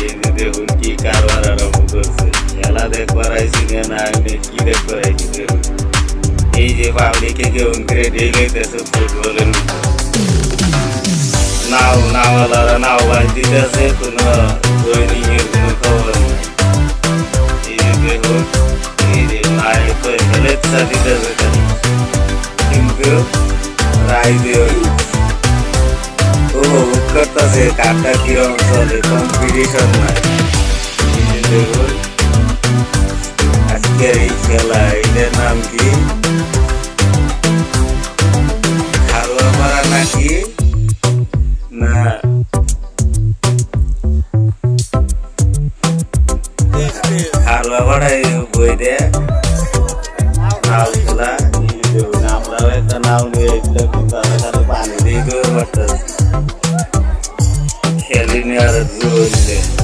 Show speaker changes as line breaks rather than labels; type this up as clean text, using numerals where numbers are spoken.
এই যে দেখুন কি কারবার আরম্ভ করছে, খেলা দেখবার আইছি না আমি কি দেখবার আইছি দেখুন। এই যে পাবলিকে কেউ ঢেলে লইতেছে ফুটবলের নাওয়ালারা নাও বাজ দিতেছে, কোনো দৈনিকের কোনো খবর নাই। এই যে দেখুন, এই যে মায়ের তো হেলেচ্ছা দিতেছে খালি, কিন্তু রাইজে উপভোগ করতেছে কারটা কিরম চলে, কম্পিটিশন নাই। এই যে দেখুন আজকের এই খেলা, এটার নাম কি হালুয়া মারা নাকি না হালুয়া মারা বই দেয়